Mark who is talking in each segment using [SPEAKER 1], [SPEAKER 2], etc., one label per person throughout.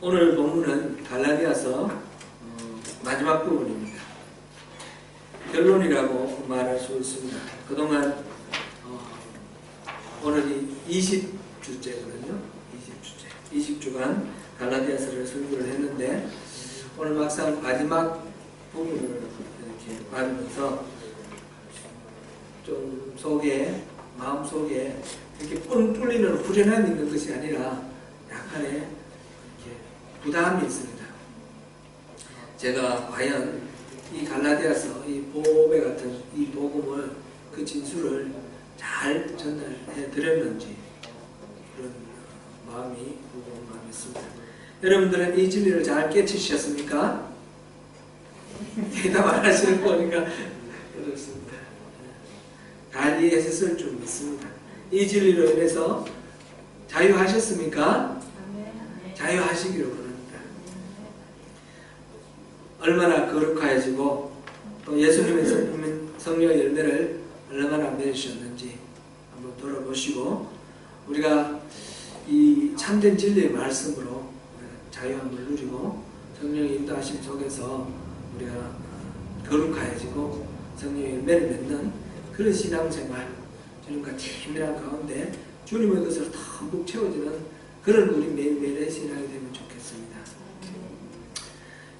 [SPEAKER 1] 오늘 본문은 갈라디아서 마지막 부분입니다. 결론이라고 말할 수 있습니다. 그동안 오늘이 20주째거든요. 20주간 갈라디아서를 설교를 했는데 오늘 막상 마지막 부분을 이렇게 받으면서 좀 마음속에 이렇게 뻥 뚫리는 후련함이 있는 것이 아니라 약간의 이렇게 부담이 있습니다. 제가 과연 이 갈라디아서, 이 보배 같은 이 복음을, 그 진술을 잘 전달해 드렸는지 그런 마음이 있습니다. 여러분들은 이 진리를 잘 깨치셨습니까? 대답 안 하시는 거 보니까 그렇습니다. 잘 이해하셨을 줄 믿습니다. 이 진리로 인해서 자유하셨습니까? 자유하시기를 원합니다. 얼마나 거룩하여지고 또 예수님의 성령의 열매를 얼마나 맺으셨는지 한번 돌아보시고 우리가 이 참된 진리의 말씀으로 자유함을 누리고 성령의 인도하심 속에서 우리가 거룩하여지고 성령의 열매를 맺는 그런 신앙생활, 주님과 친밀한 가운데 주님의 것으로 듬뿍 채워지는 그런 우리 매일매일의 신앙이 되면 좋겠습니다.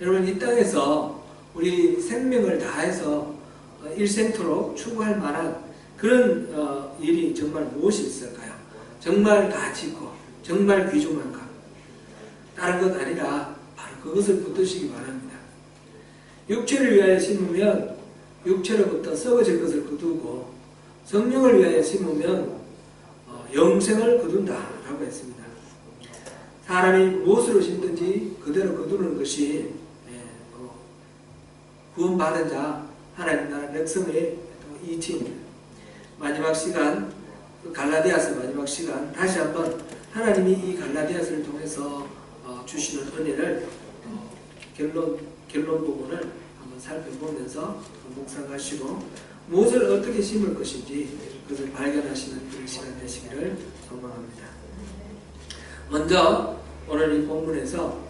[SPEAKER 1] 여러분, 이 땅에서 우리 생명을 다해서 일생토록 추구할 만한 그런 일이 정말 무엇이 있을까요? 정말 가치 있고 정말 귀중한 것, 다른 것 아니라 바로 그것을 붙드시기 바랍니다. 육체를 위하여 심으면 육체로부터 썩어질 것을 거두고 성령을 위하여 심으면 영생을 거둔다라고 했습니다. 사람이 무엇으로 심든지 그대로 거두는 것이 구원받은 자, 하나님 나라 백성의 이치입니다. 마지막 시간, 갈라디아서 마지막 시간, 다시 한번 하나님이 이 갈라디아서를 통해서 주시는 은혜를 결론 부분을 한번 살펴보면서 묵상하시고 무엇을 어떻게 심을 것인지 그것을 발견하시는 그런 시간 되시기를 소망합니다. 먼저 오늘 이 본문에서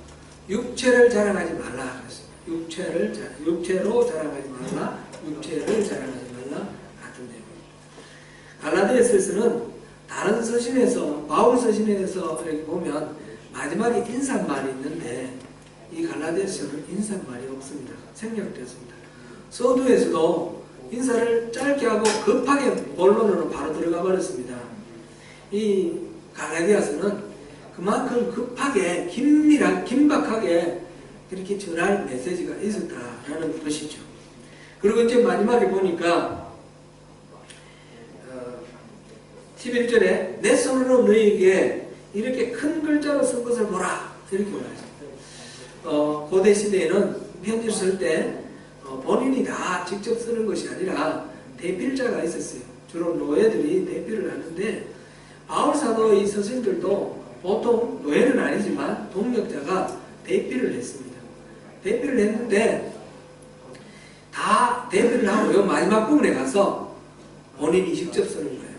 [SPEAKER 1] 육체를 자랑하지 말라 그랬습니다. 육체로 자랑하지 말라, 육체를 자랑하지 말라 같은 내용입니다. 갈라디아서에서는 다른 서신에서, 바울 서신에서 이렇게 보면 마지막에 인사말이 있는데 이 갈라디아서는 인사말이 없습니다. 생략되었습니다. 서두에서도 인사를 짧게 하고 급하게 본론으로 바로 들어가 버렸습니다. 이 갈라디아서는 그만큼 급하게 긴박하게 그렇게 전할 메시지가 있었다라는 것이죠. 그리고 이제 마지막에 보니까 11절에 내 손으로 너희에게 이렇게 큰 글자로 쓴 것을 보라 이렇게 말했습니다. 고대 시대에는 편지를 쓸 때 본인이 다 직접 쓰는 것이 아니라 대필자가 있었어요. 주로 노예들이 대필을 하는데 바울 사도의 서신들도 보통 노예는 아니지만 동역자가 대필을 했습니다. 대필을 했는데 다 대필을 하고 요 마지막 부분에 가서 본인이 직접 쓰는 거예요.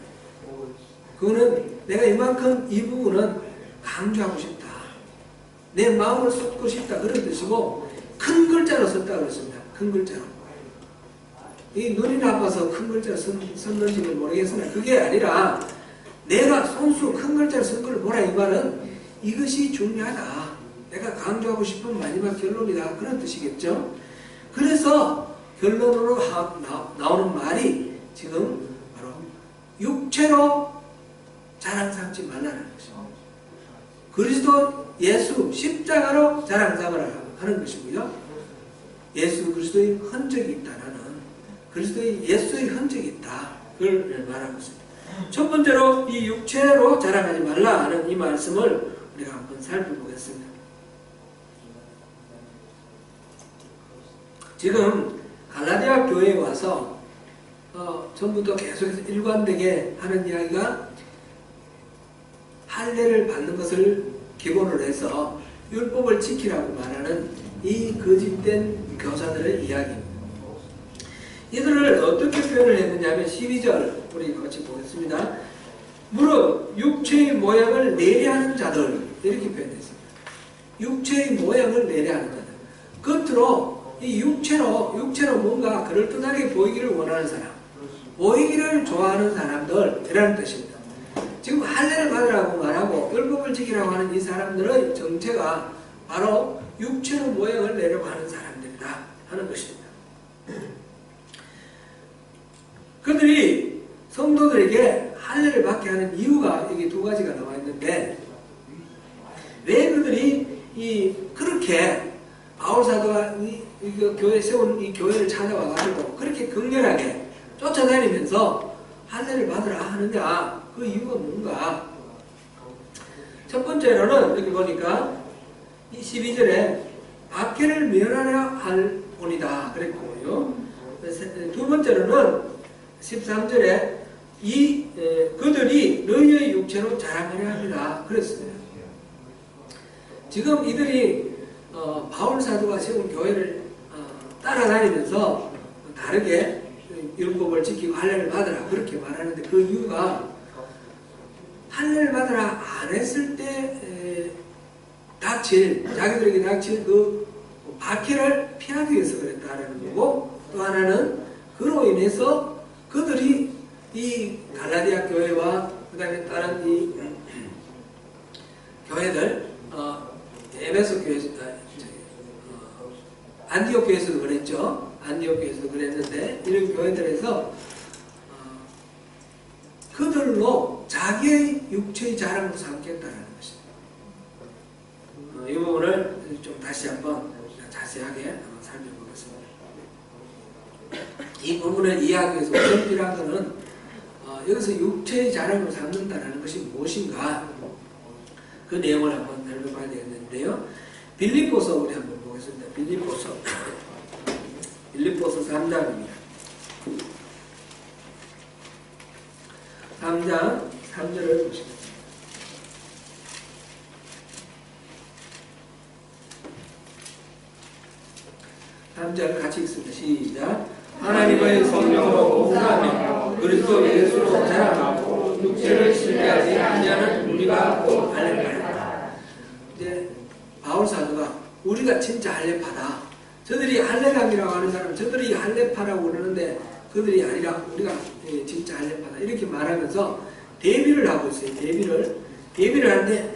[SPEAKER 1] 그거는 내가 이만큼 이 부분은 강조하고 싶다. 내 마음을 쏟고 싶다. 그런 뜻이고 큰 글자로 썼다 그랬습니다. 큰 글자로. 이 눈이 나빠서 큰 글자로 썼는지는 모르겠으나 그게 아니라 내가 손수 큰 글자로 쓴 걸 보라 이 말은 이것이 중요하다. 내가 강조하고 싶은 마지막 결론이다. 그런 뜻이겠죠. 그래서 결론으로 나오는 말이 지금 바로 육체로 자랑 삼지 말라는 것입니다. 그리스도 예수 십자가로 자랑 삼으라 하는 것이고요. 예수 그리스도의 흔적이 있다라는 그리스도의 예수의 흔적이 있다. 그걸 말하고 있습니다. 첫 번째로 이 육체로 자랑하지 말라 하는 이 말씀을 우리가 한번 살펴보겠습니다. 지금 갈라디아 교회에 와서 전부터 계속해서 일관되게 하는 이야기가 할례를 받는 것을 기본으로 해서 율법을 지키라고 말하는 이 거짓된 교사들의 이야기입니다. 이들을 어떻게 표현을 했느냐면 12절 우리 같이 보겠습니다. 무릇 육체의 모양을 내려하는 자들 이렇게 표현했습니다. 육체의 모양을 내려 하는 거다. 겉으로 이 육체로 뭔가 그럴듯하게 보이기를 원하는 사람, 보이기를 좋아하는 사람들이라는 뜻입니다. 지금 할례를 받으라고 말하고 율법을 지키라고 하는 이 사람들의 정체가 바로 육체로 모양을 내려고 하는 사람들이다 하는 것입니다. 그들이 성도들에게 할례를 받게 하는 이유가 여기 두 가지가 나와 있는데, 왜 그들이 그렇게 바울 사도가 이 교회 세운 이 교회를 찾아와 가지고 그렇게 극렬하게 쫓아다니면서 할례를 받으라 하느냐, 그 이유가 뭔가? 첫 번째로는 여기 보니까 이 12절에 박해를 면하려 할 본이다 그랬고요. 두 번째로는 13절에 그들이 너희의 육체로 자랑하려 합니다 그랬습니다. 지금 이들이 바울 사도가 세운 교회를 따라다니면서 다르게 율법을 지키고 할례를 받으라 그렇게 말하는데, 그 이유가 할례를 받으라 안 했을 때 자기들에게 닥칠 그 박해를 피하기 위해서 그랬다라는 거고, 또 하나는 그로 인해서 그들이 이 갈라디아 교회와 그 다음에 다른 이 교회들, 에베소 교회, 안디옥 교회에서도 그랬죠. 안디옥 교회에서도 그랬는데, 이런 교회들에서 그들로 자기의 육체의 자랑으로 삼겠다라는 것입니다. 이 부분을 좀 다시 한번 자세하게 살펴보겠습니다. 이 부분을 이해하기 위해서 우선 필요한 것은 여기서 육체의 자랑으로 삼는다는 것이 무엇인가, 그 내용을 한번 살펴봐야 되겠는데요. 빌립보서 우리 한번 보겠습니다. 빌립보서 3장입니다. 3장 3절을 보시겠습니다. 3절 같이 읽습니다. 시작. 하나님의 성령으로 공사하며 그리스도 예수로 자랑하고 육체를 신뢰하지 아니하는 우리가 곧 할례파라. 이제 바울 사도가 우리가 진짜 할례파다. 저들이 할례감이라고 하는 사람, 저들이 할례파라고 그러는데 그들이 아니라 우리가 진짜 할례파다 이렇게 말하면서 대비를 하고 있어요. 대비를 하는데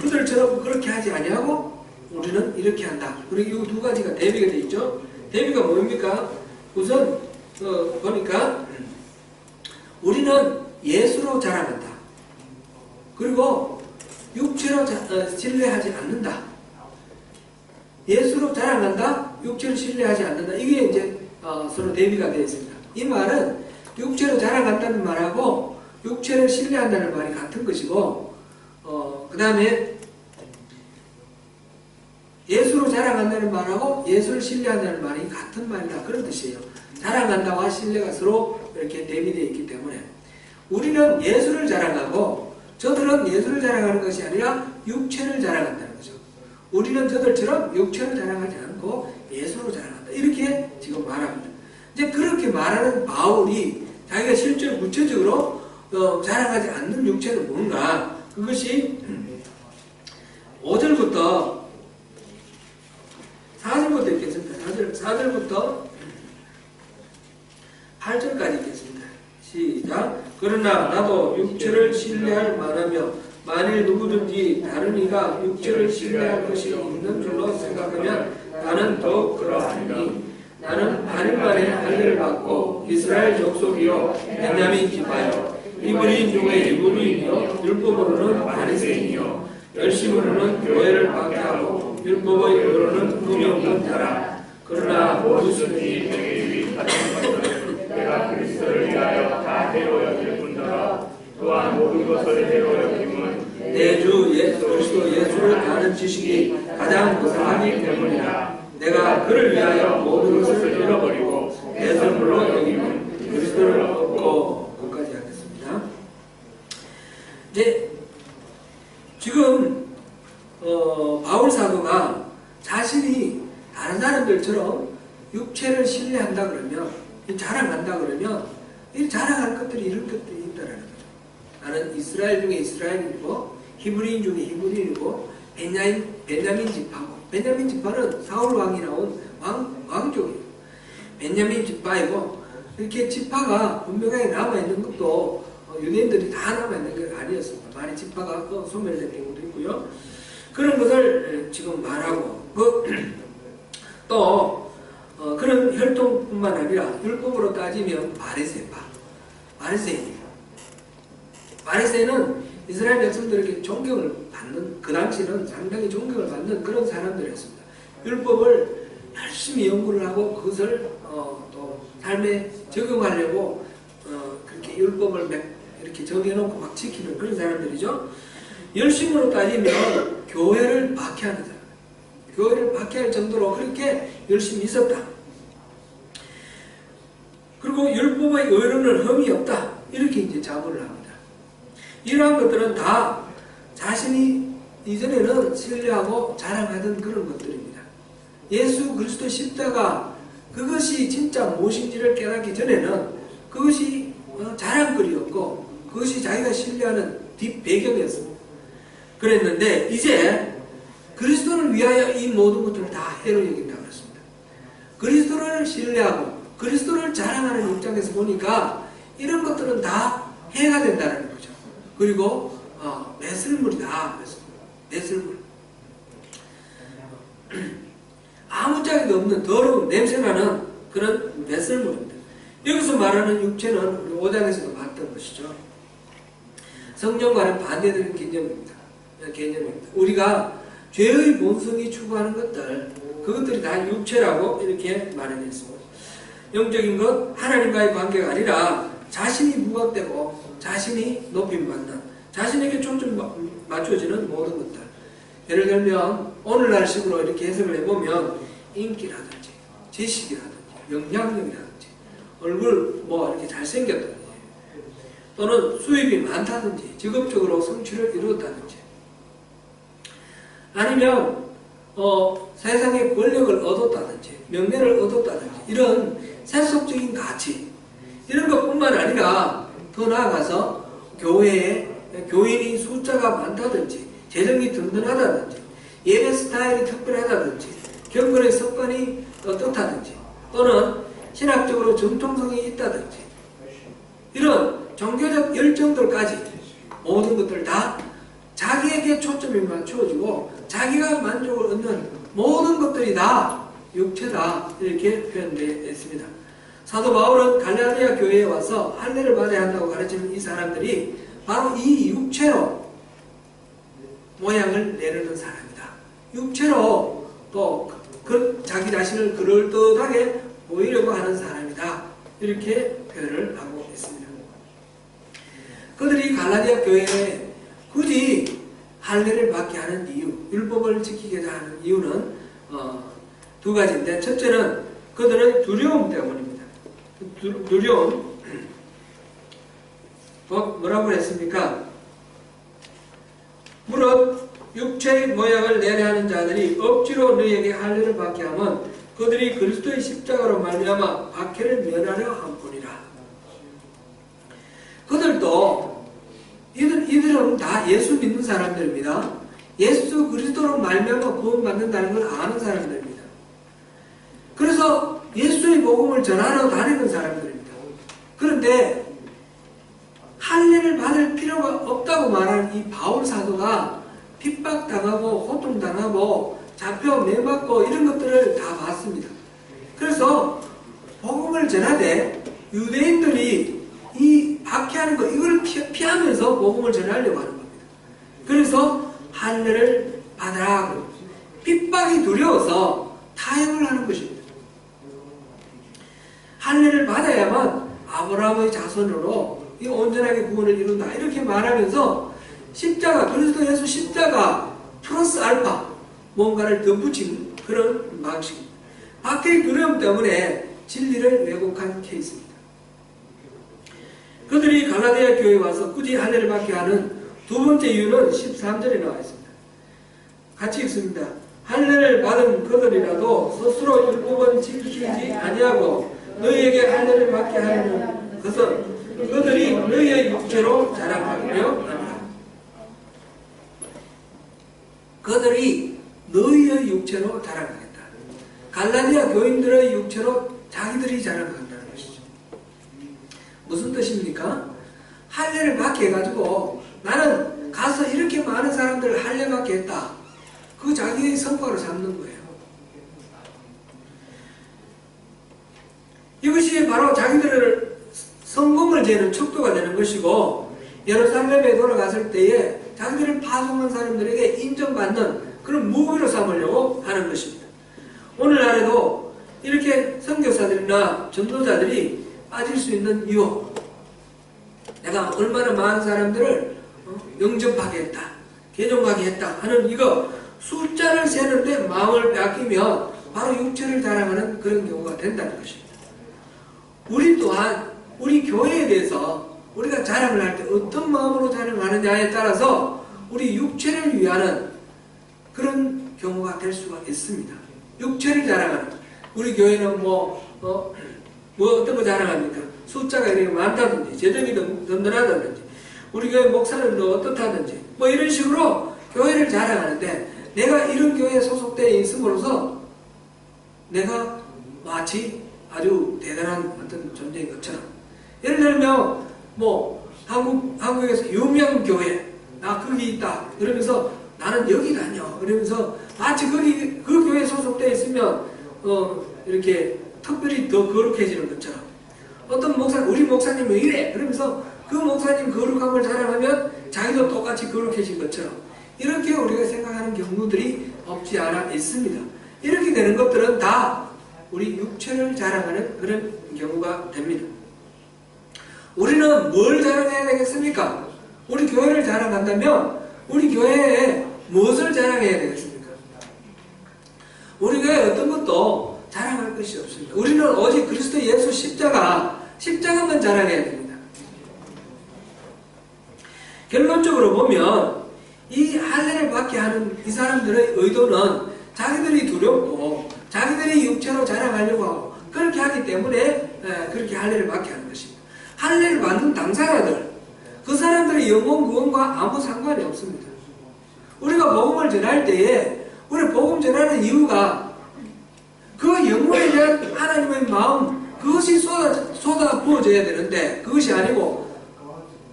[SPEAKER 1] 그들처럼 그렇게 하지 아니하고 우리는 이렇게 한다. 그리고 이 두 가지가 대비가 되어 있죠. 대비가 뭡니까? 우선 보니까 우리는 예수로 자랑한다. 그리고 육체로 신뢰하지 않는다. 예수로 자랑한다. 육체로 신뢰하지 않는다. 이게 이제 서로 대비가 되어 있습니다. 이 말은 육체로 자랑한다는 말하고 육체를 신뢰한다는 말이 같은 것이고, 그 다음에 예수로 자랑한다는 말하고 예수를 신뢰한다는 말이 같은 말이다. 그런 뜻이에요. 자랑한다와 신뢰가 서로 이렇게 대비되어 있기 때문에 우리는 예수를 자랑하고 저들은 예수를 자랑하는 것이 아니라 육체를 자랑한다는 거죠. 우리는 저들처럼 육체를 자랑하지 않고 예수로 자랑한다. 이렇게 지금 말합니다. 이제 그렇게 말하는 바울이 자기가 실제로 구체적으로 자랑하지 않는 육체는 뭔가, 그것이 5절부터 4절부터 읽겠습니다. 4절부터 8절까지 읽겠습니다. 시작. 그러나 나도 육체를 신뢰할 만하며 만일 누구든지 다른 이가 육체를 신뢰할 것이 있는 줄로 생각하면 나는 더욱 그러하니 나는 8일 만에 할례를 받고 이스라엘 족속이요 베냐민 지파요 히브리인 중에 히브리인이요 율법으로는 바리새인이요 열심으로는 교회를 박해하고 율법의 의로는 흠이 없는 자라. 그러나 무엇이든지 내게 유익하는 것은 내가 그리스도를 위하여 다 해로 여길 뿐더러 또한 모든 것을 해로 여김은 내 주 그리스도 예수를 아는 지식이 가장 무상하기 때문이라. 내가 그를 위하여 모든 것을 잃어버리고 내 선물로 여김은 그리스도를 얻고. 끝까지 하겠습니다. 이제 지금 바울 사도가 자신이 다른 사람들처럼 육체를 신뢰한다 그러면, 자랑한다 그러면 이 자랑할 것들이 이런 것들이 있다라는 거죠. 나는 이스라엘 중에 이스라엘인이고 히브리인 중에 히브리인이고 베냐민 지파고, 베냐민 지파는 사울 왕이 나온 왕족이에요. 베냐민 지파이고, 이렇게 지파가 분명하게 남아있는 것도 유대인들이 다 남아있는 게 아니었습니다. 많이 지파가 소멸된 경우도 있고요. 그런 것을 지금 말하고, 또 그런 혈통뿐만 아니라 율법으로 따지면 바리새인은 이스라엘 백성들에게 존경을 받는, 그 당시는 상당히 존경을 받는 그런 사람들이었습니다. 율법을 열심히 연구를 하고 그것을 또 삶에 적용하려고 그렇게 율법을 이렇게 정해놓고 막 지키는 그런 사람들이죠. 열심으로 따지면 교회를 박해하는 사람, 교회를 박해할 정도로 그렇게 열심히 있었다. 그리고 율법의 의론은 흠이 없다, 이렇게 이제 자부를 합니다. 이러한 것들은 다 자신이 이전에는 신뢰하고 자랑하던 그런 것들입니다. 예수 그리스도 십자가, 그것이 진짜 무엇인지를 깨닫기 전에는 그것이 자랑거리였고 그것이 자기가 신뢰하는 뒷배경이었습니다. 그랬는데 이제 그리스도를 위하여 이 모든 것들을 다 해로 여긴다고 했습니다. 그리스도를 신뢰하고 그리스도를 자랑하는 입장에서 보니까 이런 것들은 다 해가 된다는 거죠. 그리고 매설물이다 그랬습니다. 매설물. 아무짝에도 없는 더러운 냄새나는 그런 매설물입니다. 여기서 말하는 육체는 우리 5장에서도 봤던 것이죠. 성령과는 반대되는 개념입니다. 우리가 죄의 본성이 추구하는 것들, 그것들이 다 육체라고 이렇게 말해냈습니다. 영적인 것, 하나님과의 관계가 아니라 자신이 부각되고 자신이 높임받는, 자신에게 초점 맞춰지는 모든 것들. 예를 들면 오늘날식으로 이렇게 해석을 해보면 인기라든지 지식이라든지 영향력이라든지 얼굴 이렇게 잘생겼다든지 또는 수입이 많다든지 직업적으로 성취를 이루었다든지 아니면 세상의 권력을 얻었다든지 명예를 얻었다든지 이런 세속적인 가치, 이런 것뿐만 아니라 더 나아가서 교회에 교인이 숫자가 많다든지 재정이 든든하다든지 예배 스타일이 특별하다든지 경건의 습관이 어떻다든지 또는 신학적으로 정통성이 있다든지 이런 종교적 열정들까지 모든 것들 다 자기에게 초점이 맞춰지고 자기가 만족을 얻는 모든 것들이 다 육체다, 이렇게 표현되어 있습니다. 사도 바울은 갈라디아 교회에 와서 할례를 받아야 한다고 가르치는 이 사람들이 바로 이 육체로 모양을 내려는 사람이다. 육체로 또 자기 자신을 그럴듯하게 보이려고 하는 사람이다, 이렇게 표현을 하고 있습니다. 그들이 갈라디아 교회에 굳이 할례를 받게 하는 이유, 율법을 지키게 하는 이유는 두 가지인데, 첫째는 그들의 두려움 때문입니다. 두려움. 뭐라고 했습니까? 무릇 육체의 모양을 내려하는 자들이 억지로 너희에게 할례를 받게 하면 그들이 그리스도의 십자가로 말미암아 박해를 면하려 함뿐이라. 그들도 이들은 다 예수 믿는 사람들입니다. 예수 그리스도로 말미암아 구원받는다는 걸 아는 사람들입니다. 그래서 예수의 복음을 전하러 다니는 사람들입니다. 그런데 할례를 받을 필요가 없다고 말하는 이 바울 사도가 핍박당하고 고통당하고 잡혀 매맞고 이런 것들을 다 봤습니다. 그래서 복음을 전하되 유대인들이 이 박해하는 거 이걸 피하면서 복음을 전하려고 하는 겁니다. 그래서 할례를 받으라, 핍박이 두려워서 타협을 하는 것입니다. 할례를 받아야만 아브라함의 자손으로 이 온전하게 구원을 이룬다, 이렇게 말하면서 십자가, 그리스도 예수 십자가 플러스 알파 뭔가를 덧붙인 그런 방식입니다. 박해의 두려움 때문에 진리를 왜곡한 케이스입니다. 그들이 갈라디아 교회에 와서 굳이 할례를 받게 하는 두 번째 이유는 13절에 나와 있습니다. 같이 읽습니다. 할례를 받은 그들이라도 스스로 율법은 지키지 아니하고 너희에게 할례를 받게 하는 것은 그들이 너희의 육체로 자랑하려 합니다. 그들이 너희의 육체로 자랑하겠다. 갈라디아 교인들의 육체로 자기들이 자랑한다는 것이죠. 무슨 뜻입니까? 할례를 받게 해가지고 나는 가서 이렇게 많은 사람들을 할례 받게 했다. 그 자기의 성과로 삼는 거예요. 이것이 바로 자기들을 성공을 재는 척도가 되는 것이고, 예루살렘에 돌아갔을 때에 자기들을 파송한 사람들에게 인정받는 그런 무기로 삼으려고 하는 것입니다. 오늘날에도 이렇게 선교사들이나 전도자들이 빠질 수 있는 이유, 내가 얼마나 많은 사람들을 영접하게 했다, 개종하게 했다 하는 이거 숫자를 세는데 마음을 빼앗기면 바로 육체를 자랑하는 그런 경우가 된다는 것입니다. 우리 또한 우리 교회에 대해서 우리가 자랑을 할 때 어떤 마음으로 자랑하느냐에 따라서 우리 육체를 위하는 그런 경우가 될 수가 있습니다. 육체를 자랑하는, 우리 교회는 어떤 거 자랑합니까? 숫자가 이렇게 많다든지, 재정이 든든하다든지, 우리 교회 목사는 어떻다든지, 이런 식으로 교회를 자랑하는데, 내가 이런 교회에 소속되어 있음으로써 내가 마치 아주 대단한 어떤 존재인 것처럼, 예를 들면 한국에서 유명 교회, 나 거기 있다 이러면서 나는 여기 다녀 이러면서 마치 그 교회에 소속되어 있으면 이렇게 특별히 더 거룩해지는 것처럼, 어떤 우리 목사님은 이래 그러면서 그 목사님 거룩함을 자랑하면 자기도 똑같이 거룩해진 것처럼, 이렇게 우리가 생각하는 경우들이 없지 않아 있습니다. 이렇게 되는 것들은 다 우리 육체를 자랑하는 그런 경우가 됩니다. 우리는 뭘 자랑해야 되겠습니까? 우리 교회를 자랑한다면 우리 교회에 무엇을 자랑해야 되겠습니까? 우리 교회 어떤 것도 자랑할 것이 없습니다. 우리는 오직 그리스도 예수 십자가만 자랑해야 됩니다. 결론적으로 보면 이 할례를 받게 하는 이 사람들의 의도는 자기들이 두렵고 자기들이 육체로 자랑하려고 하고 그렇게 하기 때문에 그렇게 할례를 받게 하는 것입니다. 할례를 받는 당사자들, 그 사람들의 영혼 구원과 아무 상관이 없습니다. 우리가 복음을 전할 때에 우리 복음 전하는 이유가 그 영혼에 대한 하나님의 마음, 그것이 쏟아 부어져야 되는데, 그것이 아니고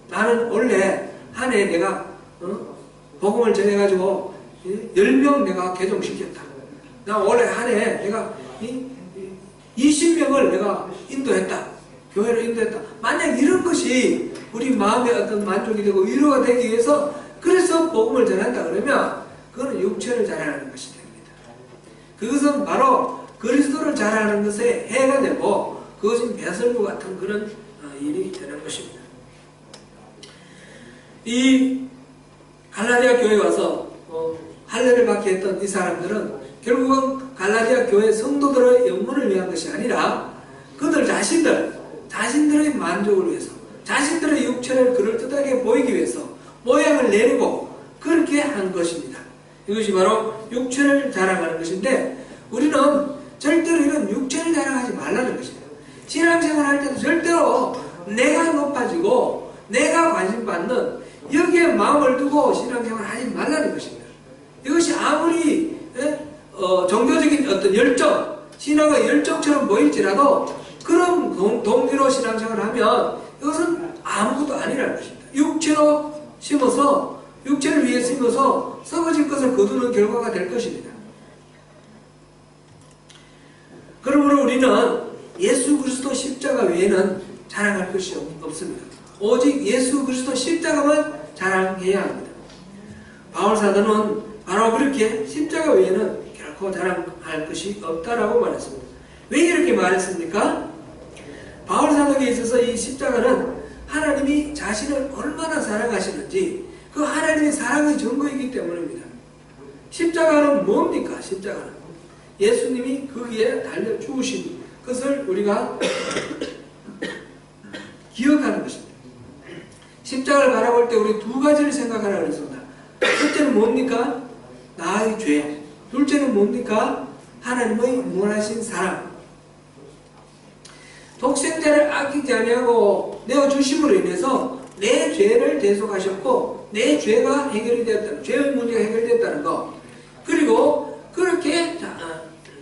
[SPEAKER 1] 나는 원래 한 해 내가 복음을 전해가지고 10명 내가 개종시켰다. 나 원래 한 해 내가 20명을 내가 인도했다. 교회를 인도했다. 만약 이런 것이 우리 마음의 어떤 만족이 되고 위로가 되기 위해서 그래서 복음을 전한다 그러면 그거는 육체를 자랑하는 것이 됩니다. 그것은 바로 그리스도를 자랑하는 것에 해가 되고 그것은 배설물 같은 그런 일이 되는 것입니다. 이 갈라디아 교회에 와서 할례를 받게 했던 이 사람들은 결국은 갈라디아 교회 성도들의 영혼을 위한 것이 아니라 그들 자신들의 만족을 위해서, 자신들의 육체를 그럴듯하게 보이기 위해서 모양을 내리고 그렇게 한 것입니다. 이것이 바로 육체를 자랑하는 것인데, 우리는 절대로 이런 육체를 자랑하지 말라는 것입니다. 신앙생활 할 때도 절대로 내가 높아지고 내가 관심받는 여기에 마음을 두고 신앙생활 하지 말라는 것입니다. 이것이 아무리 종교적인 어떤 열정, 신앙의 열정처럼 보일지라도 그런 동기로 신앙생활을 하면 이것은 아무것도 아니라는 것입니다. 육체로 심어서, 육체를 위해 심어서 썩어질 것을 거두는 결과가 될 것입니다. 그러므로 우리는 예수 그리스도 십자가 외에는 자랑할 것이 없습니다. 오직 예수 그리스도 십자가만 자랑해야 합니다. 바울 사도는 바로 그렇게 십자가 외에는 결코 자랑할 것이 없다라고 말했습니다. 왜 이렇게 말했습니까? 바울 사도에 있어서 이 십자가는 하나님이 자신을 얼마나 사랑하시는지 그 하나님의 사랑의 증거이기 때문입니다. 십자가는 뭡니까? 십자가는 예수님이 거기에 달려 죽으신 것을 우리가 기억하는 것입니다. 십자가를 바라볼 때 우리 두 가지를 생각하라 그랬습니다. 첫째는 뭡니까? 나의 죄. 둘째는 뭡니까? 하나님의 무한하신 사랑. 독생자를 아끼지 아니하고 내어주심으로 인해서 내 죄를 대속하셨고 내 죄가 해결이 되었다는, 죄의 문제가 해결됐다는 것,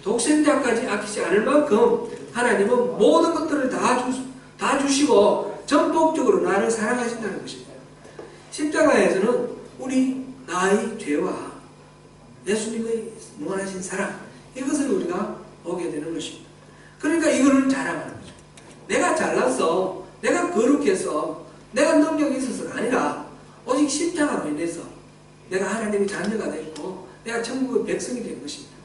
[SPEAKER 1] 독생자까지 아끼지 않을 만큼 하나님은 모든 것들을 다 주시고 전폭적으로 나를 사랑하신다는 것입니다. 십자가에서는 나의 죄와 예수님의 무한하신 사랑, 이것을 우리가 보게 되는 것입니다. 그러니까 이거는 자랑하는 거죠. 내가 잘났어, 내가 거룩해서, 내가 능력이 있어서가 아니라 오직 십자가로 인해서 내가 하나님의 자녀가 되고 내가 천국의 백성이 된 것입니다.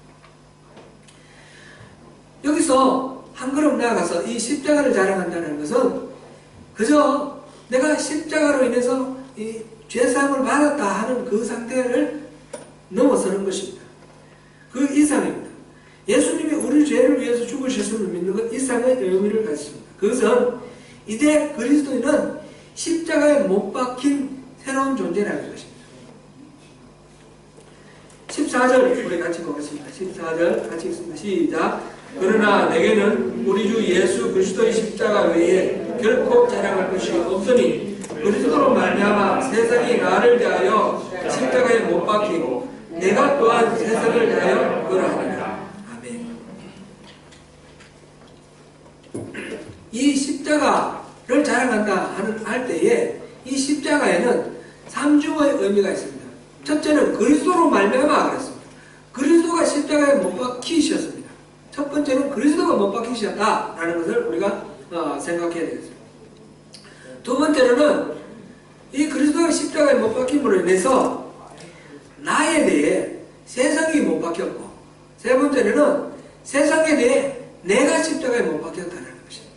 [SPEAKER 1] 여기서 한 걸음 나아가서 이 십자가를 자랑한다는 것은 그저 내가 십자가로 인해서 이 죄사함을 받았다 하는 그 상태를 넘어서는 것입니다. 그 이상입니다. 예수님이 우리 죄를 위해서 죽으셨음을 믿는 것 이상의 의미를 가졌습니다. 그것은 이제 그리스도인은 십자가에 못 박힌 새로운 존재라는 것입니다. 14절 우리 같이 보겠습니다. 14절 같이 읽습니다. 시작. 그러나 내게는 우리 주 예수 그리스도의 십자가 외에 결코 자랑할 것이 없으니 그리스도로 말미암아 세상이 나를 대하여 십자가에 못 박히고 내가 또한 세상을 대하여 그러하니라. 아멘. 이 십자가를 자랑한다 할 때에 이 십자가에는 3중의 의미가 있습니다. 첫째는 그리스도로 말미암아 그랬습니다. 그리스도가 십자가에 못 박히셨습니다. 첫 번째는 그리스도가 못 박히셨다라는 것을 우리가 생각해야 되겠습니다. 두 번째로는 이 그리스도가 십자가에 못 박힘으로 인해서 나에 대해 세상이 못 박혔고, 세 번째로는 세상에 대해 내가 십자가에 못 박혔다는 것입니다.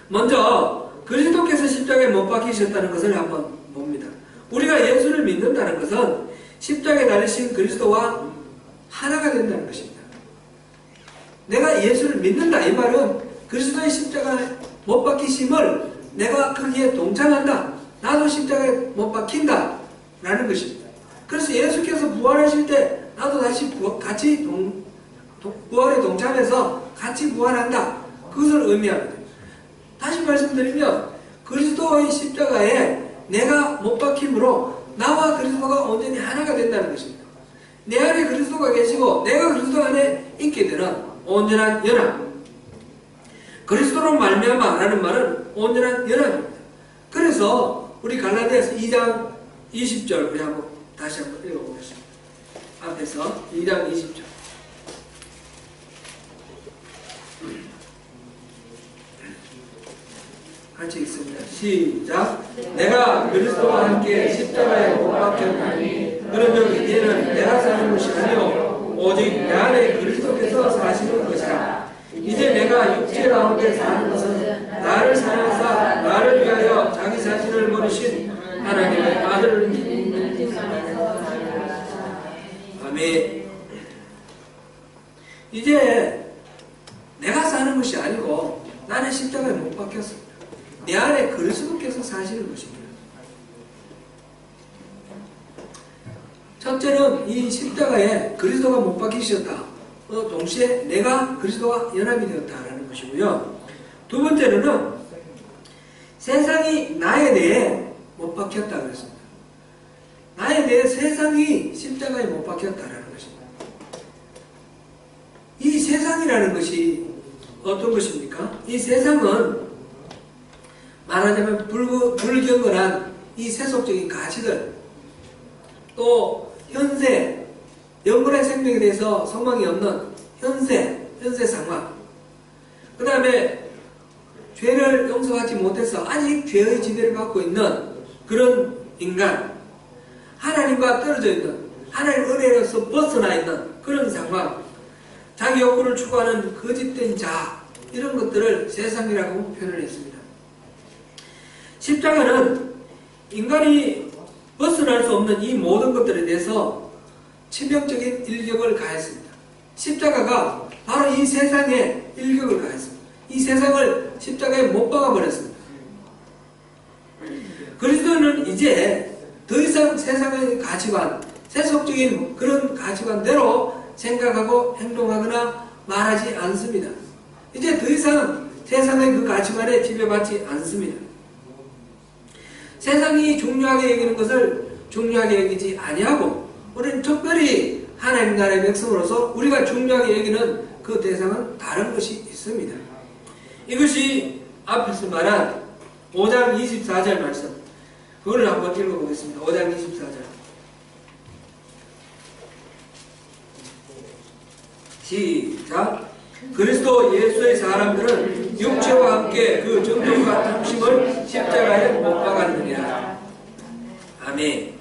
[SPEAKER 1] 먼저 그리스도께서 십자가에 못 박히셨다는 것을 한번 봅니다. 우리가 예수를 믿는다는 것은 십자가에 달리신 그리스도와 하나가 된다는 것입니다. 내가 예수를 믿는다 이 말은 그리스도의 십자가에 못 박히심을 내가 거기에 동참한다. 나도 십자가에 못 박힌다 라는 것입니다. 그래서 예수께서 부활하실 때 나도 다시 같이 부활에 동참해서 같이 부활한다. 그것을 의미합니다. 다시 말씀드리면 그리스도의 십자가에 내가 못 박힘으로 나와 그리스도가 온전히 하나가 된다는 것입니다. 내 안에 그리스도가 계시고 내가 그리스도 안에 있게 되는 온전한 연합. 그리스도로 말미암아 라는 말은 온전한 연합입니다. 그래서 우리 갈라디아서 2장 20절 우리 다시 한번 읽어보겠습니다. 앞에서 2장 20절 같이 읽습니다. 시작. 내가 그리스도와 함께 십자가에 못 박혔나니 그러면 이제는 내가 사는 것이 아니요 오직 내 안에 그리스도께서 사시는 것이라. 이제 내가 육체 가운데 사는 것은 나를 사랑하사 나를 위하여 자기 자신을 버리신 하나님의 아들을 믿는 아멘. 이제 내가 사는 것이 아니고 나는 십자가에 못 박혔습니다. 내 안에 그리스도께서 사시는 것입니다. 첫째는 이 십자가에 그리스도가 못 박히셨다. 동시에 내가 그리스도와 연합이 되었다라는 것이고요. 두 번째로는 세상이 나에 대해 못 박혔다 그랬습니다. 나에 대해 세상이 십자가에 못 박혔다라는 것입니다. 이 세상이라는 것이 어떤 것입니까? 이 세상은 말하자면 불경건한 이 세속적인 가치들, 또 현세, 영원한 생명에 대해서 소망이 없는 현세 상황, 그 다음에 죄를 용서하지 못해서 아직 죄의 지배를 받고 있는 그런 인간, 하나님과 떨어져 있는, 하나님 은혜로서 벗어나 있는 그런 상황, 자기 욕구를 추구하는 거짓된 자, 이런 것들을 세상이라고 표현을 했습니다. 십자가는 인간이 벗어날 수 없는 이 모든 것들에 대해서 치명적인 일격을 가했습니다. 십자가가 바로 이 세상에 일격을 가했습니다. 이 세상을 십자가에 못 박아버렸습니다. 그리스도는 이제 더 이상 세상의 가치관, 세속적인 그런 가치관대로 생각하고 행동하거나 말하지 않습니다. 이제 더 이상 세상의 그 가치관에 지배받지 않습니다. 세상이 중요하게 여기는 것을 중요하게 여기지 아니하고 우리는 특별히 하나님 나라의 백성으로서 우리가 중요하게 여기는 그 대상은 다른 것이 있습니다. 이것이 앞에서 말한 5장 24절 말씀, 그걸 한번 읽어보겠습니다. 5장 24절 시작. 그리스도 예수의 사람들은 육체와 함께 그 정욕과 탐심을 십자가에 못 박았느니라. 아멘.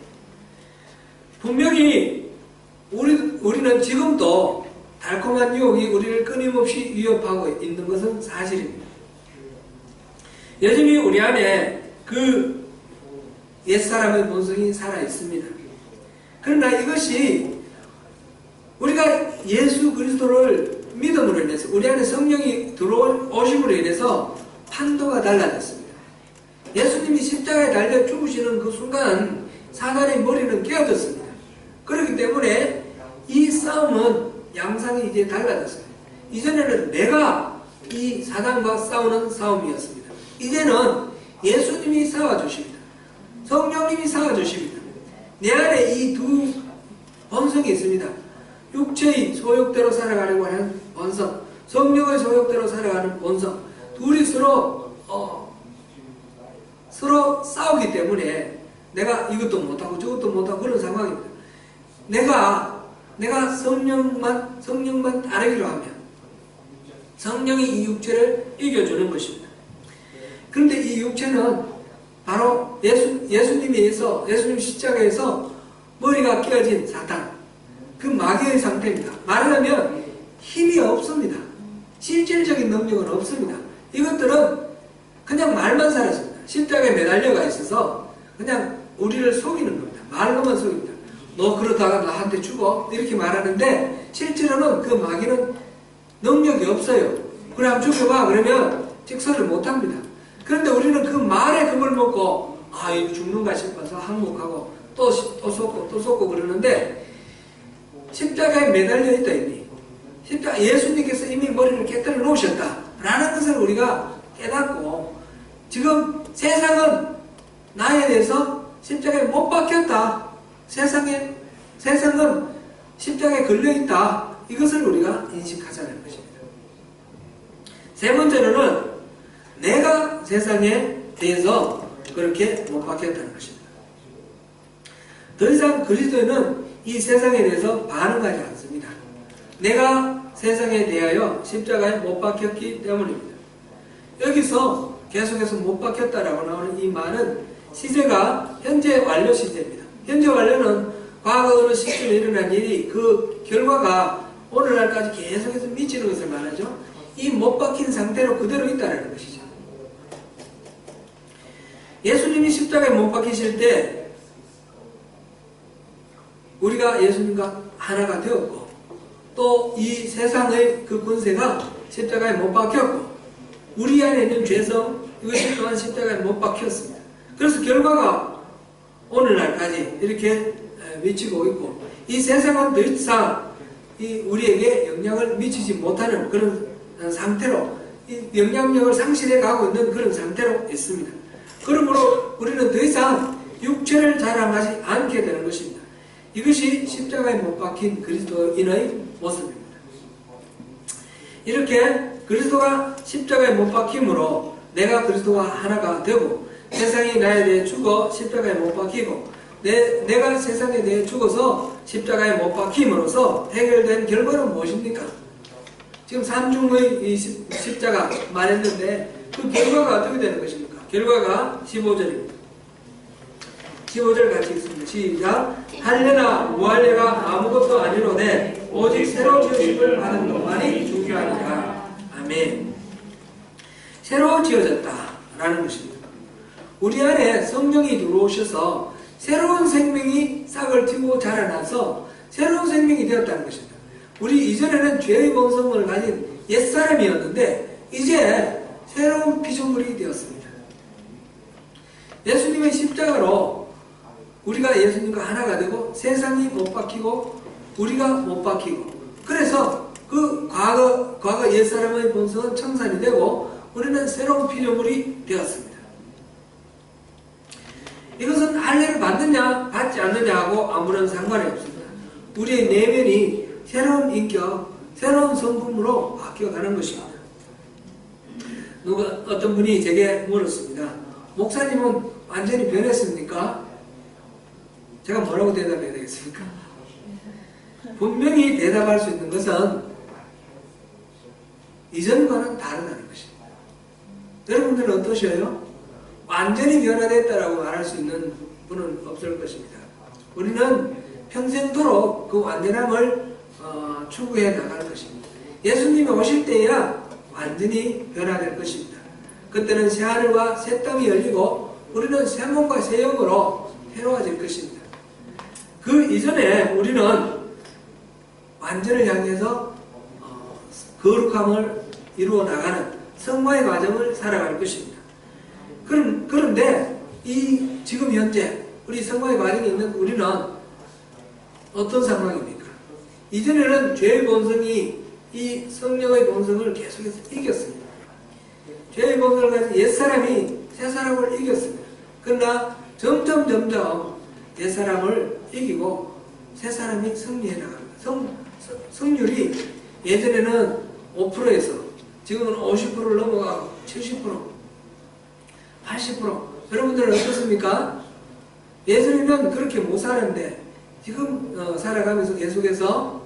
[SPEAKER 1] 분명히 우리는 지금도 달콤한 유혹이 우리를 끊임없이 위협하고 있는 것은 사실입니다. 여전히 우리 안에 그 옛사람의 본성이 살아있습니다. 그러나 이것이 우리가 예수 그리스도를 믿음으로 인해서 우리 안에 성령이 들어오심으로 인해서 판도가 달라졌습니다. 예수님이 십자가에 달려 죽으시는 그 순간 사단의 머리는 깨어졌습니다. 그렇기 때문에 이 싸움은 양상이 이제 달라졌습니다. 이전에는 내가 이 사단과 싸우는 싸움이었습니다. 이제는 예수님이 싸워주십니다. 성령님이 싸워주십니다. 내 안에 이 두 본성이 있습니다. 육체의 소욕대로 살아가려고 하는 본성, 성령의 소욕대로 살아가는 본성, 둘이 서로 싸우기 때문에 내가 이것도 못하고 저것도 못하고 그런 상황입니다. 내가 성령만 따르기로 하면 성령이 이 육체를 이겨주는 것입니다. 그런데 이 육체는 바로 예수님에 의해서, 예수님 십자가에서 머리가 깨어진 사탄, 그 마귀의 상태입니다. 말하자면 힘이 없습니다. 실질적인 능력은 없습니다. 이것들은 그냥 말만 살았습니다. 십자가에 매달려가 있어서 그냥 우리를 속이는 겁니다. 말로만 속입니다. 너 그러다가 나한테 죽어 이렇게 말하는데 실제로는 그 마귀는 능력이 없어요. 그래 한번 죽여봐 그러면 직설을 못합니다. 그런데 우리는 그 말에 겁을 먹고 아 이거 죽는가 싶어서 항목하고 또 쏟고 그러는데 십자가에 매달려 있다 이미 예수님께서 이미 머리를 깨뜨려 놓으셨다라는 것을 우리가 깨닫고 지금 세상은 나에 대해서 십자가에 못 박혔다. 세상은 십자가에 걸려있다. 이것을 우리가 인식하자는 것입니다. 세 번째로는 내가 세상에 대해서 그렇게 못 박혔다는 것입니다. 더 이상 그리스도인은 이 세상에 대해서 반응하지 않습니다. 내가 세상에 대하여 십자가에 못 박혔기 때문입니다. 여기서 계속해서 못 박혔다라고 나오는 이 말은 시제가 현재 완료 시제입니다. 현재 완료는 과거 어느 시점에 일어난 일이 그 결과가 오늘날까지 계속해서 미치는 것을 말하죠. 이 못 박힌 상태로 그대로 있다는 것이죠. 예수님이 십자가에 못 박히실 때 우리가 예수님과 하나가 되었고 또 이 세상의 그 권세가 십자가에 못 박혔고 우리 안에 있는 죄성 이것이 또한 십자가에 못 박혔습니다. 그래서 결과가 오늘날까지 이렇게 미치고 있고 이 세상은 더 이상 우리에게 영향을 미치지 못하는 그런 상태로 영향력을 상실해 가고 있는 그런 상태로 있습니다. 그러므로 우리는 더 이상 육체를 자랑하지 않게 되는 것입니다. 이것이 십자가에 못 박힌 그리스도인의 모습입니다. 이렇게 그리스도가 십자가에 못 박힘으로 내가 그리스도와 하나가 되고 세상이 나에 대해 죽어 십자가에 못 박히고 내가 세상에 대해 죽어서 십자가에 못 박힘으로써 해결된 결과는 무엇입니까? 지금 삼중의 이 십자가 말했는데 그 결과가 어떻게 되는 것입니까? 결과가 15절입니다. 15절 같이 읽습니다. 시작. 할례나 무할례가 아무것도 아니로되 오직 새로 지으심을 받은 것만이 중요하니라. 아멘. 새로 지어졌다라는 것입니다. 우리 안에 성령이 들어오셔서 새로운 생명이 싹을 틔고 자라나서 새로운 생명이 되었다는 것입니다. 우리 이전에는 죄의 본성을 가진 옛사람이었는데 이제 새로운 피조물이 되었습니다. 예수님의 십자가로 우리가 예수님과 하나가 되고 세상이 못 박히고 우리가 못 박히고 그래서 그 과거 옛사람의 본성은 청산이 되고 우리는 새로운 피조물이 되었습니다. 이것은 할례를 받느냐 받지 않느냐하고 아무런 상관이 없습니다. 우리의 내면이 새로운 인격, 새로운 성품으로 바뀌어가는 것입니다. 어떤 분이 제게 물었습니다. 목사님은 완전히 변했습니까? 제가 뭐라고 대답해야 되겠습니까? 분명히 대답할 수 있는 것은 이전과는 다르다는 것입니다. 여러분들은 어떠셔요? 완전히 변화됐다라고 말할 수 있는 분은 없을 것입니다. 우리는 평생도록 그 완전함을 추구해 나갈 것입니다. 예수님이 오실 때야 완전히 변화될 것입니다. 그때는 새하늘과 새 땅이 열리고 우리는 새 몸과 새 영으로 새로워질 것입니다. 그 이전에 우리는 완전을 향해서 거룩함을 이루어 나가는 성화의 과정을 살아갈 것입니다. 그런데 지금 현재 우리 성화의 과정에 있는 우리는 어떤 상황입니까? 이전에는 죄의 본성이 이 성령의 본성을 계속해서 이겼습니다. 죄의 본성을 가진 옛사람이 새사람을 이겼습니다. 그러나 점점 옛사람을 이기고 새사람이 승리해 나갑니다. 승률이 예전에는 5%에서 지금은 50%를 넘어가고 70%, 80%. 여러분들은 어떻습니까? 예전에는 그렇게 못 사는데 지금 살아가면서 계속해서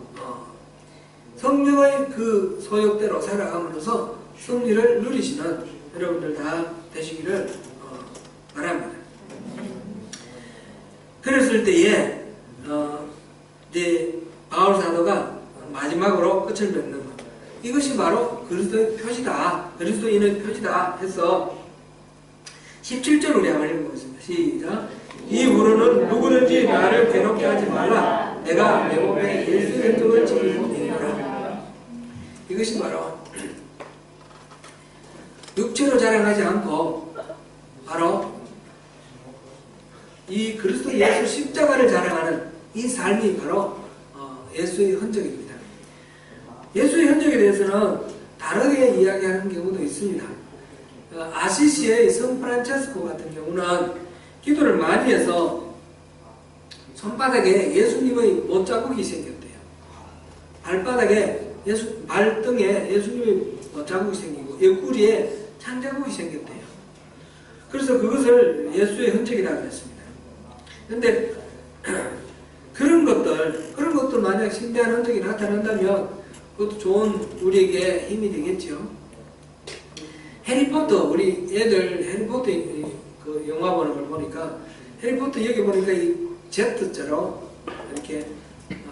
[SPEAKER 1] 성령의 그 소욕대로 살아감으로써 승리를 누리시는 여러분들 다 되시기를 바랍니다. 그랬을 때에 이제 바울 사도가 마지막으로 끝을 맺는 것, 이것이 바로 그리스도의 표지다, 그리스도인의 표지다 해서 17절 우리 한번 읽어보겠습니다. 시작. 이후로는 누구든지 나를 괴롭게 하지 말라. 내가 내 몸에 예수의 뜻을 지키고 있노라. 이것이 바로 육체로 자랑하지 않고 바로 이 그리스도 예수 십자가를 자랑하는 이 삶이 바로 예수의 흔적입니다. 예수의 흔적에 대해서는 다르게 이야기하는 경우도 있습니다. 아시시의 성 프란체스코 같은 경우는 기도를 많이 해서 손바닥에 예수님의 못자국이 생겼대요. 발등에 예수님의 못자국이 생기고 옆구리에 창자국이 생겼대요. 그래서 그것을 예수의 흔적이라고 했습니다. 그런데 그런 것들 만약 신비한 흔적이 나타난다면 그것도 좋은 우리에게 힘이 되겠죠. 해리포터, 우리 애들 해리포터 그 영화 보는 걸 보니까 해리포터 여기 보니까 이 Z자로 이렇게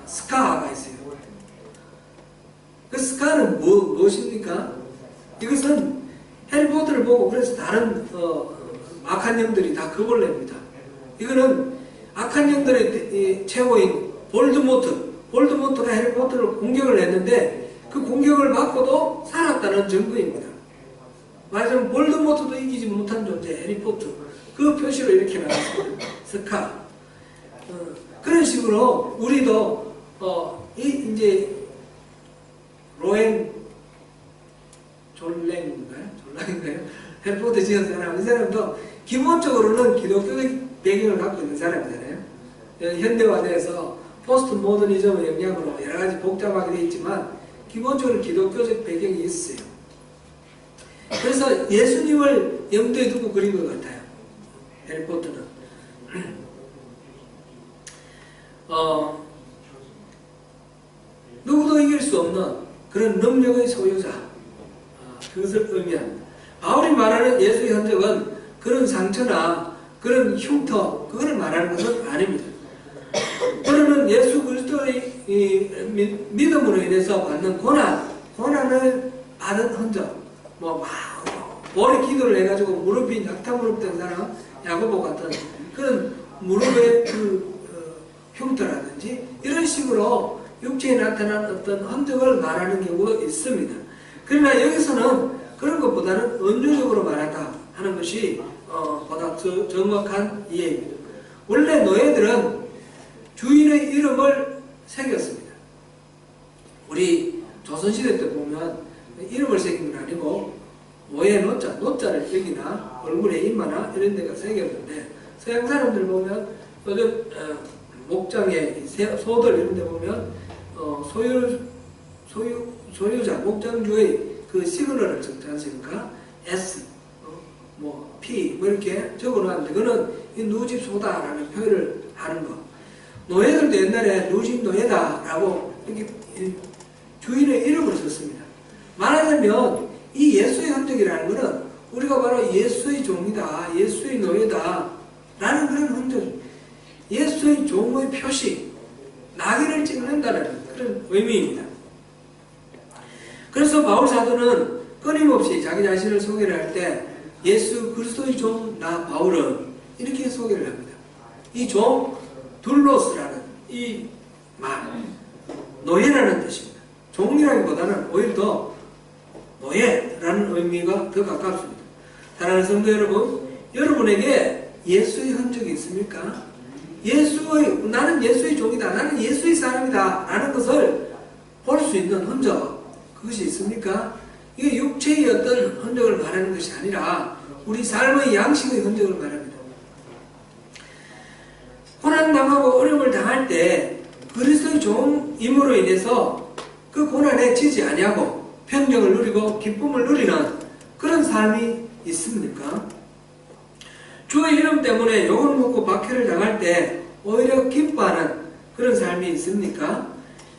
[SPEAKER 1] 스카가 있어요. 그 스카는 무엇입니까? 이것은 해리포터를 보고 그래서 다른 악한 영들이 다 겁을 냅니다. 이거는 악한 영들의 최고인 볼드모트가 해리포터를 공격을 했는데 그 공격을 받고도 살았다는 증거입니다. 말하자면 볼드모트도 이기지 못한 존재 해리포터, 그 표시로 이렇게 나왔습니다. 스카. 그런 식으로 우리도 이제 로엔 졸랭인가요? 해리포터 지은 사람, 이 사람도 기본적으로는 기독교적 배경을 갖고 있는 사람이잖아요. 현대화돼서 포스트 모더니즘의 영향으로 여러 가지 복잡하게 되어 있지만 기본적으로 기독교적 배경이 있어요. 그래서 예수님을 염두에 두고 그린 것 같아요. 해리포터는. 누구도 이길 수 없는 그런 능력의 소유자, 그것을 의미합니다. 바울이 말하는 예수의 흔적은 그런 상처나 그런 흉터, 그거를 말하는 것은 아닙니다. 그러는 예수 그리스도의 믿음으로 인해서 받는 고난을 받은 흔적, 오래 기도를 해가지고 무릎이 낙타 무릎 된 사람, 야고보 같은 그런 무릎의 흉터라든지 이런 식으로 육체에 나타난 어떤 흔적을 말하는 경우가 있습니다. 그러나 여기서는 그런 것보다는 은유적으로 말한다 하는 것이 보다 정확한 이해입니다. 원래 노예들은 주인의 이름을 새겼습니다. 우리 조선시대 때 보면 이름을 새긴 건 아니고 노예 노자를 여기나 얼굴에 이마나 이런 데가 새겼는데 서양 사람들 보면 요즘 목장의 소들 이런 데 보면 소유자, 목장주의 그 시그널을 적지 않습니까? S, P 이렇게 적어놨는데 그거는 이 누집 소다라는 표현을 하는 거. 노예들도 옛날에 누집 노예다라고 이렇게 주인의 이름을 썼습니다. 말하자면 이 예수의 흔적이라는 것은 우리가 바로 예수의 종이다, 예수의 노예다 라는 그런 흔적, 예수의 종의 표시, 낙인을 찍는다는 그런 의미입니다. 그래서 바울 사도는 끊임없이 자기 자신을 소개를 할 때 예수 그리스도의 종 나 바울은 이렇게 소개를 합니다. 이 종 둘로스라는 이 말, 노예라는 뜻입니다. 종이라기보다는 오히려 더 노예라는 의미가 더 가깝습니다. 사랑하는 성도 여러분, 여러분에게 예수의 흔적이 있습니까? 나는 예수의 종이다, 나는 예수의 사람이다 라는 것을 볼 수 있는 흔적, 그것이 있습니까? 이게 육체의 어떤 흔적을 말하는 것이 아니라 우리 삶의 양식의 흔적을 말합니다. 고난당하고 어려움을 당할 때 그리스도의 종임으로 인해서 그 고난에 지지 아니하고 평정을 누리고 기쁨을 누리는 그런 삶이 있습니까? 주의 이름 때문에 욕을 먹고 박해를 당할 때 오히려 기뻐하는 그런 삶이 있습니까?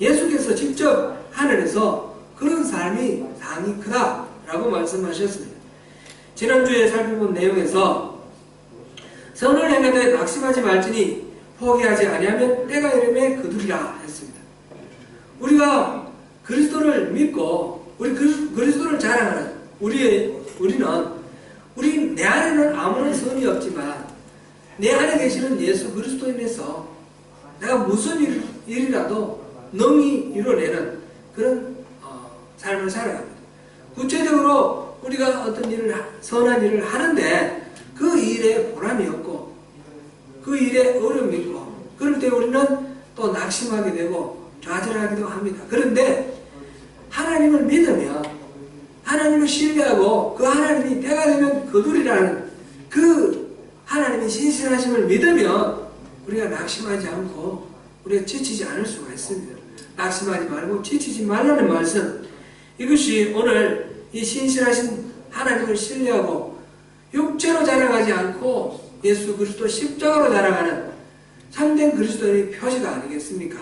[SPEAKER 1] 예수께서 직접 하늘에서 그런 삶이 상이 크다라고 말씀하셨습니다. 지난주에 살펴본 내용에서 선을 행하되 낙심하지 말지니 포기하지 아니하면 때가 이르매 거두리라 했습니다. 우리가 그리스도를 믿고 우리 그리스도를 자랑하는 우리는 내 안에는 아무런 선이 없지만 내 안에 계시는 예수 그리스도인에서 내가 무슨 일이라도 능히 이뤄내는 그런 삶을 살아갑니다. 구체적으로 우리가 어떤 선한 일을 하는데 그 일에 보람이 없고 그 일에 어려움이 있고 그럴 때 우리는 또 낙심하게 되고 좌절하기도 합니다. 그런데 하나님을 믿으면 하나님을 신뢰하고 그 하나님이 때가 되면 거두리라는 그 하나님의 신실하심을 믿으면 우리가 낙심하지 않고 우리가 지치지 않을 수가 있습니다. 낙심하지 말고 지치지 말라는 말씀, 이것이 오늘 이 신실하신 하나님을 신뢰하고 육체로 자랑하지 않고 예수 그리스도 십자가로 자랑하는 참된 그리스도의 표시가 아니겠습니까?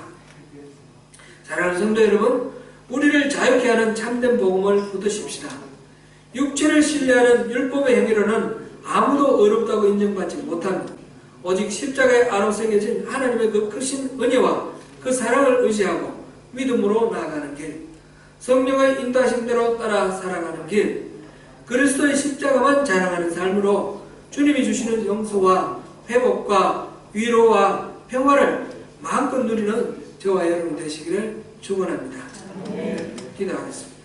[SPEAKER 1] 사랑하는 성도 여러분, 우리를 자유케 하는 참된 복음을 얻으십시다. 육체를 신뢰하는 율법의 행위로는 아무도 의롭다고 인정받지 못합니다. 오직 십자가의 안으로 새겨진 하나님의 그 크신 은혜와 그 사랑을 의지하고 믿음으로 나아가는 길, 성령의 인도하심대로 따라 살아가는 길, 그리스도의 십자가만 자랑하는 삶으로 주님이 주시는 용서와 회복과 위로와 평화를 마음껏 누리는 저와 여러분 되시기를 축원합니다. 기도하겠습니다.